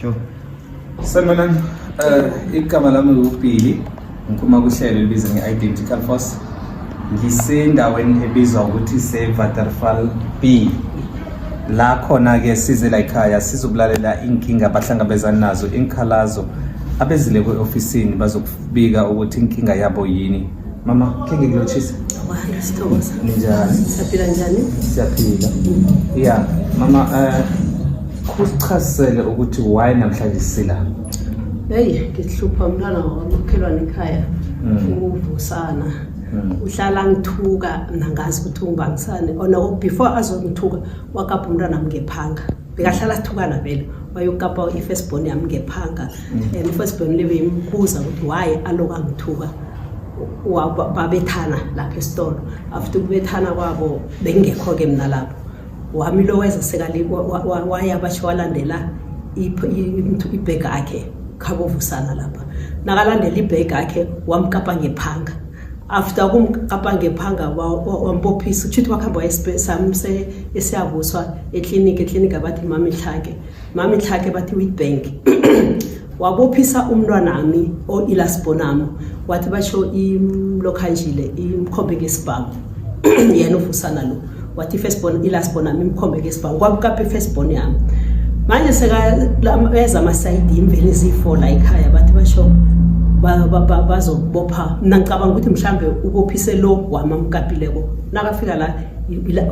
Sure. Sanibonani, igama lami uPhili, ngiphuma kuhlelo elibizwa nge-Identical Force. Ngisendaweni ebizwa ukuthi se-Waterval B. La khona ke size la ekhaya sizobulalela inkinga abahlangabezana nazo, inkhalazo abezile kwe-ofisini bazokubika ukuthi inkinga yabo yini. Mama, kenge ngilochisa? Sithokoza. Ninjani? Siyaphila njani? Siyaphila. Yeah, mama, kusichazele ukuthi why namhlanje sila. Hey, ngihlupha umntwana wamakhelwane ekhaya uvusana. Uhlala ngithuka nangazi ukuthi ungibangisane. Ona before azongithuka wakapha umntwana nami ngephanga. Bekahlala sithukana vele. Wayokapa i-firstborn yami ngephanga. I-firstborn lebe imbuza ukuthi why aloka ngithuka. Babethana lapha esitolo. After kubethana kwabo bengekho ke mina lapho. Wami lo weza sekali waya basho walandela ibhegi yakhe khabovusana lapha. Nakalandela ibhegi yakhe wamkapa ngephanga. After kumkapa ngephanga wambophisa uchithi wakhamba esamse esiyavuswa eclinic abathi mami Hlake bathi Witbank. Wabophisa umntwana nami o ilasbonamo wathi basho imlokhanjile imkhombe ngesibhamu yena ufusana lo wathi firstborn ilasbonamo imkhombe ngesibhamu kwakuphi firstborn yami manje sekayeza amasayidi imveni zifo la ekhaya bathi basho bazobopha ngicabanga ukuthi mhlambe ubophise lo wamamkapileko nakafika la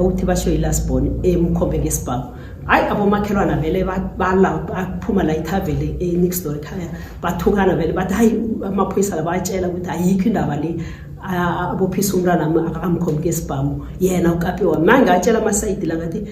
uthi basho ilasbon emkhombe ngesibhamu. Hayi abomakhelwana vele baphuma la ithavele next door ekhaya bathukana vele bathi hayi amaphoyisa la bayatshela ukuthi ayikho indaba le abophisa umntwana nami akamkhombe ngesibhamu yena ukapiwa manje ngatshela amasayidi la ngathi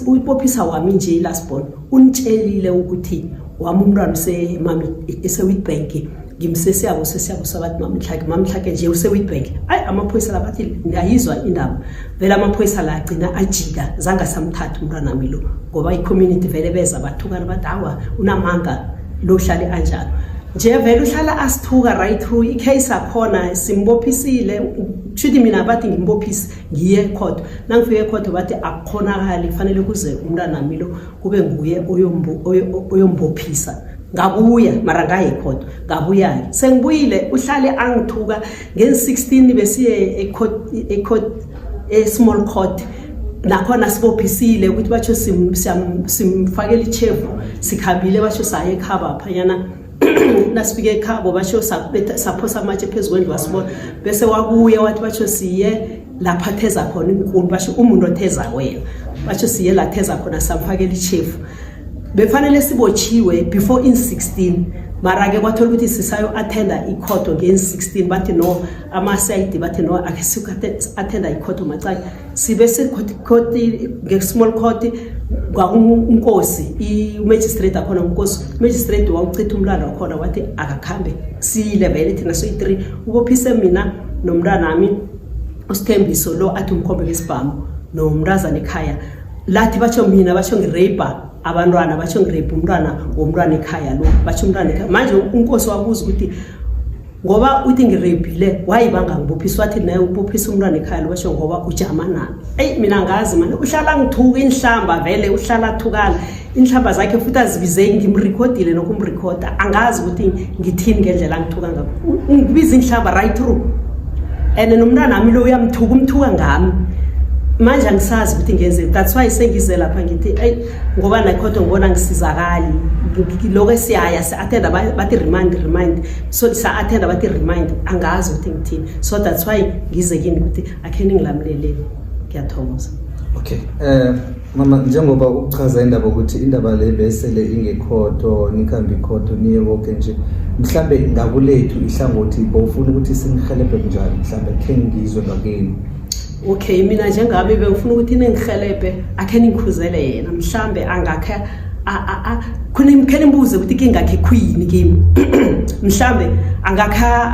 ubophisa wami nje ilasbon unitshelile ukuthi wami umntwana mami ese-Witbank ngimsesiyabo sabathi mami Hlake nje use-Witbank. Hayi amaphoyisa la bathi ngiyayizwa indaba vele amaphoyisa la agcina ajika zanga samthatha umntwana nami lo ngoba i-community vele beza bathukana bathi hawa unamanga lo hlale anjalo nje vele uhlala asithuka right through i-case akhona simbophisile shuthi mina bathi ngimbophise ngiye ecourt nangifike ecourt bathi akukhonakali kufanele kuze umntwana nami lo kube nguye oyombophisa. Ngabuya mara ngaye ecourt ngabuya sengibuyile uhlale angithuka nge-16 besiye ecourt small court nakhona sibophisile ukuthi batsho simfakela ichefu sikhambile basho saye ekhaba phanyana nasifike ekhabo basho saphosa amatshe phezulu kwendlu wasibona bese wabuya wathi batsho siye lapha theza khona inkulu basho umuntu otheza wena basho siye la theza khona samfakela ichefu befanele sibochiwe before in 16 mara ke kwathola ukuthi sisayo attenda icourt nge-16 bathi no amasayidi bathi no akasuka attenda icourt macala sibe court nge-small court kwakunkosi i-magistrate akhona unkosi magistrate wawuchitha umntwana wakhona wathi akakhambe siyilevele thina soyi-3 ubophise mina nomntwana nami usithembiso lo athi umkhombe ngesibhamu nomntazana ekhaya lathi batsho mina basho ngirape abantwana basho ngirape umntwana ekhaya lo basho umntwana ekhaya manje unkosi wabuza ukuthi ngoba uthi ngirapile wayibanga ngibophisa wathi naye ubophisa umntwana ekhaya lo basho ngoba ujama nami mina ngazi manje uhlala ngithuka inhlamba vele uhlala thukala inhlamba zakhe futhi azibizeki ngimrecordile nokumrecorda angazi ukuthi ngithini ngendlela ngithuka ngakho ngibiza inhlamba right through and nomntwana nami lo uyamthuka umthuka ngami manje angisazi ukuthi ngenze that's why sengize lapha ngithi ngoba nakhotho ngibona ngisizakali lokho siyaya attenda bathi remind so sa attenda bathi remind angazi ukuthi ngithini so that's why ngize kini ukuthi akheni ngilamlelele ngiyathokoza. Okay, mama njengoba uchaza indaba ukuthi indaba le besele ingekhotho nikhambe ikhotho niye bonke nje mhlambe ngakulethu ihlangothi bofuna ukuthi sinihelebhe njani mhlambe khe ngizwe ngakini. Okay, mina njengami bengifuna ukuthi ningihelebhe akhe ningikhuzele yena mhlambe angakhe khona imkhele imbuze ukuthi kingakhe khuyini kimi mhlambe angakha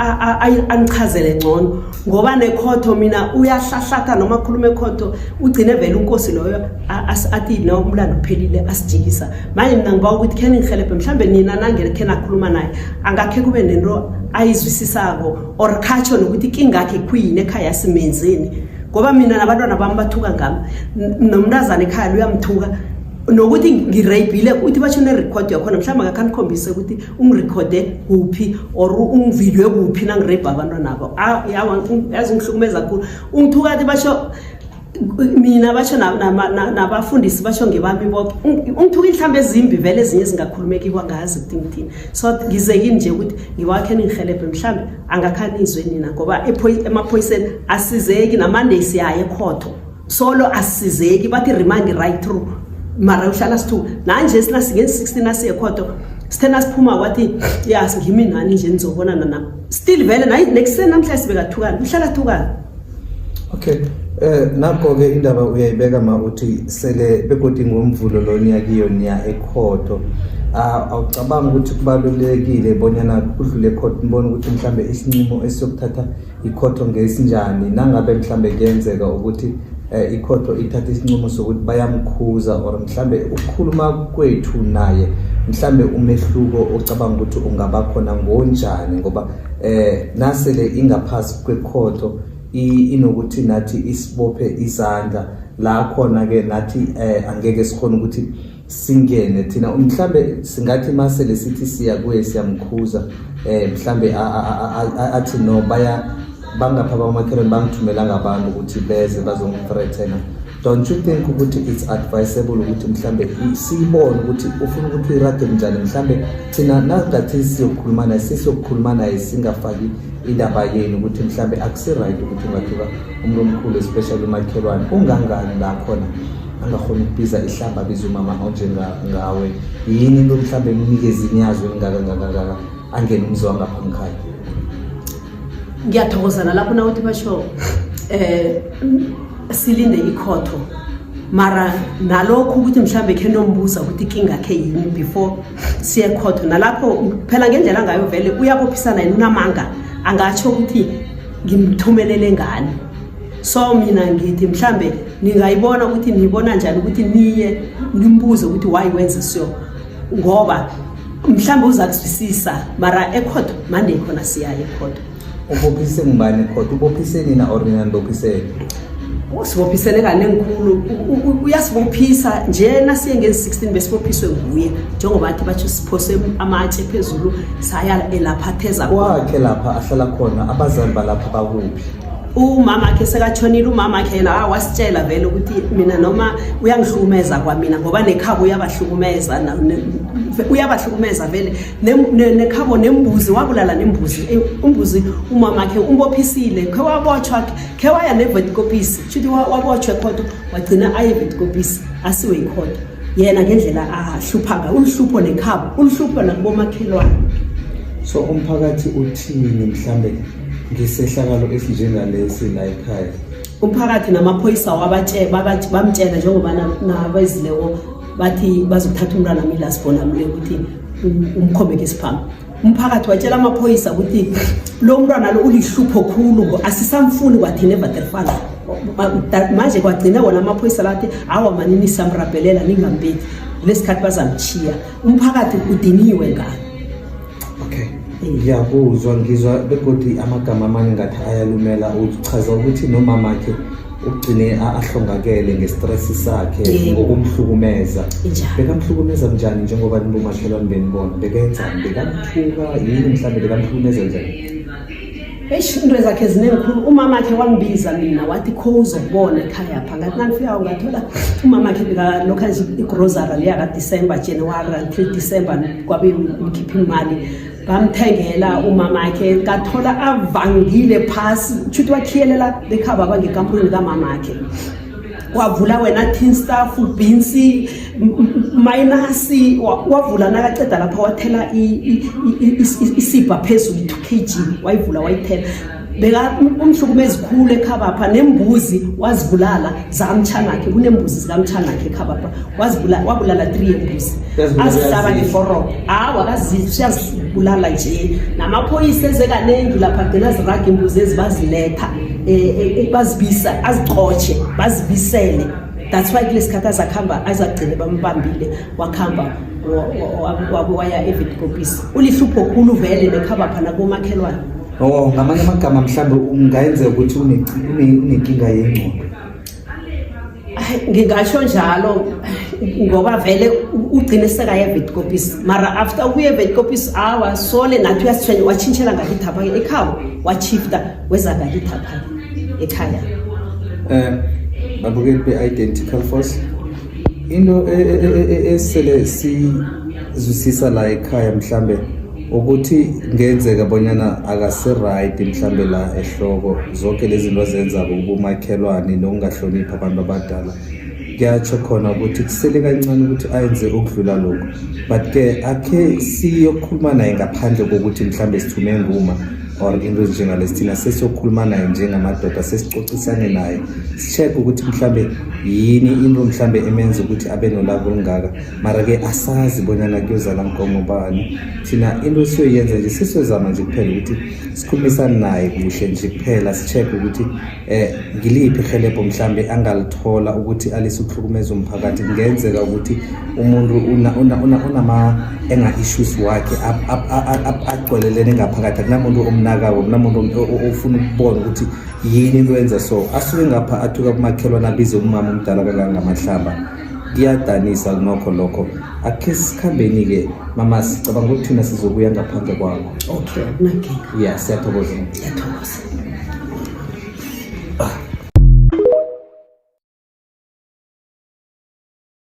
angichazele ngcono ngoba nekhotho mina uyahlahlatha noma khuluma ekhotho ugcine vele unkosi loyo athi no umlando uphelile asijikisa manje mina ngiba ukuthi khe ningihelebhe mhlambe nina nangekhe nakhuluma naye angakhe kube nento ayizwisisako or khatsho nokuthi kingakhe khuyini ekhaya simenzeni ngoba mina nabantwana bami bathuka ngami nomntazana ekhaya uyamthuka nokuthi ngirapile uthi basho ne-record yakhona mhlawumbe akanikhombise ukuthi ungirekhode kuphi or ungividwe kuphi nangirape abantwana nabo yazi ngihlukumeza kakhulu ungithukathi basho mina basho nabafundisi basho ngebami bonke ungithuka inhlambe ezimbi vele ezinye ezingakhulumeki kwangazi ukuthi ngithini so ngizekini nje ukuthi ngiwakhe ningihelebhe mhlawumbe angakhanizwe nina ngoba emaphoyiseni asizeki namande siyaye ekhotho solo asizeki bathi remind right through mara uhlala sithu nanje sinasinge 16 asiye ekhotho sithena siphuma kwathi yes ngimi nani nje nizobona nana still vele nayi next namhla sibekathukana uhlala thukana. Okay, nakho ke indaba uyayibeka uthi sele begodi ngomvulo lo niyakiyo niya ekhotho awucabanga ukuthi kubalulekile bonyana kudlule ekhotho nibone ukuthi mhlambe isinqumo esiyokuthatha ikhotho ngesinjani nangabe mhlambe kuyenzeka ukuthi ikhotho ithatha isinqumo sokuthi bayamkhuza or mhlambe ukukhuluma kwethu naye mhlambe umehluko ocabanga ukuthi ungaba khona ngonjani ngoba nasele ingaphasi kwekhotho inokuthi nathi isibophe izandla la khona ke nathi angeke sikhona ukuthi singene thina mhlambe singathi masele sithi siya kuye siyamkhuza mhlambe athi no bangapha bamakhelwane bangithumela ngabantu ukuthi beze bazongithreatena. Don't you think ukuthi it's advisable ukuthi mhlambe sibone ukuthi ufuna ukuthi irage njani mhlambe thina nangathi siyokhuluma naye sesiyokhuluma naye singafaki indaba yenu ukuthi mhlambe akusiright ukuthi ungathuka umuntu omkhulu especially umakhelwane ungangani la khona angakhona ukubiza ihlamba biza umama onje ngawe yini into mhlambe mnikeze inyazo ngaka angene umzi wangapha ngikhaya. Ngiyathokozana lapho na uthi basho silinde ikhotho mara nalokho ukuthi mhlambe ke nombuza ukuthi inkinga ke yini before siye ekhotho nalapho phela ngendlela ngayo vele uyabophisana yena unamanga angatsho ukuthi ngimthumelele ngani so mina ngithi mhlambe ningayibona ukuthi nibona njani ukuthi niye nimbuze ukuthi why wenze so ngoba mhlambe uzakusisisa mara ekhotho mande khona siya ekhotho. Ubophise ngibani ekhotho ubophise nina or nina ndophisene usibophisene kanenkulu uyasibophisa nje nasiye nge16 besibophiswe nguye njengoba athi bathi siphose amatshe phezulu saya elaphatheza kwakhe lapha ahlala khona abazali balapha bakuphi umama akhe sekatshonile umama akhe yena wasitshela vele ukuthi mina noma uyangihlukumeza kwamina ngoba nekhabo uyabahlukumeza vele nekhabo nembuzi wabulala nembuzi umbuzi umama akhe umbophisile khewabotshwa khewaya nevetkopisi chithi wabotshwa ekhotho wagcina ayevetkopisi asiwe ikhotho yena ngendlela ahluphanga uhlupho nekhabo uhlupho nakubomakhelwane. So umphakathi uthini mhlambe ngesehlakalo esinjengalesi la ekhaya? Umphakathi namaphoyisa bamtshela njengoba nabezileko bathi bazokuthatha umntwana mina sibona mle ukuthi umkhombe ngesiphambo. Umphakathi watshela amaphoyisa ukuthi lo mntwana lo ulihlupho khulu ngo asisamfuni kwathina eVaterfal manje kwagcina wona amaphoyisa lathi awa manini samrabelela ningambethi lesikhathi bazamchiya umphakathi udiniwe ngani. Okay, ngiyakuzwa ngizwa begodi amagama amanye ngathi ayalumela uchaza ukuthi nomama wakhe ugcine ahlongakele ngestress sakhe ngokumhlukumeza. Bekamhlukumeza njani njengoba nibomakhelwane benibona bekenzani bekamthuka yini mhlambe bekamhlukumeza njani? Into zakhe zinenkulu umama wakhe wangibiza mina wathi kho uzobona ekhaya pha ngathi nangifika ngathola umama wakhe bekalokha nje igrocery leya ka December January until December kwabe ngikhipha imali bamthengela umama wakhe kathola avangile phasi uthi wakhiyelela lekhaba bangekampuni kamama wakhe wavula wena tin staff beans minus wavula nakaceda lapha wathela isipha phezulu 2 kg wayivula wayithela beka umhlukumezi khulu ekhaba pha nembuzi wazibulala zamthanakhe kunembuzi zikamthanakhe ekhaba pha wabulala 3 embuzi asihlaba ngeforo wakazibulala nje namaphoyisa ezekanengi lapha gcina ziraga imbuzi ezibaziletha bazibisa aziqotshe bazibisele. That's why kulesikhathi azakhamba azagcine bambambile wakhamba waya eVetkopisi ulihlupho khulu vele lekhaba phana komakhelwane. Ngamanye amagama mhlambe ungayenza ukuthi unenkinga yengqondo. Ngingasho njalo ngoba vele ugcine sekaya Witkoppes mara after uye Witkoppes awa sole nathi uyasithwenye wachintshela ngakithi apha ekhaya wachifta weza ngakithi apha ekhaya. Babukeli be-Identical Force, into esele sizwisisa la ekhaya mhlambe ukuthi ngenzeka bonyana akasi-right mhlambe la ehloko zonke lezi zinto zenza ubumakhelwane nokungahloniphi abantu abadala. Kuyatsho khona ukuthi kusele kancane ukuthi ayenze okudlula lokho, but-ke akhe siyokhuluma naye ngaphandle kokuthi mhlambe sithume nguma or into ezinjengalezi. Thina sesiyokhuluma naye njengamadoda, sesicocisane naye, si-check ukuthi mhlambe yini into mhlambe emenza ukuthi abe nolaka olungaka, mara-ke asazi bonyana kuyozala nkomo bani. Thina into esiyoyenza nje sesiyozama nje kuphela ukuthi sikhulumisane naye kuhle nje kuphela, si-check ukuthi ngiliphi ihelebho mhlambe angalithola ukuthi alise ukuhlukumeza umphakathi. Kungenzeka ukuthi umuntu enga-issues wakhe agcwelelene ngaphakathi, akunamuntu omnakako, akunamuntu ofuna ukubona ukuthi yini into yenza so. Asuke ngapha athuka kumakhelwane abize umama omdala kangangamahlamba. Kuyadanisa nokho lokho. Akhe sikhambeni-ke mama, sicabanga ukuthi thina sizobuya ngaphandle kwakho. Okay, akunankinga. Yeah, siyathokoza. Ngiyathokoza.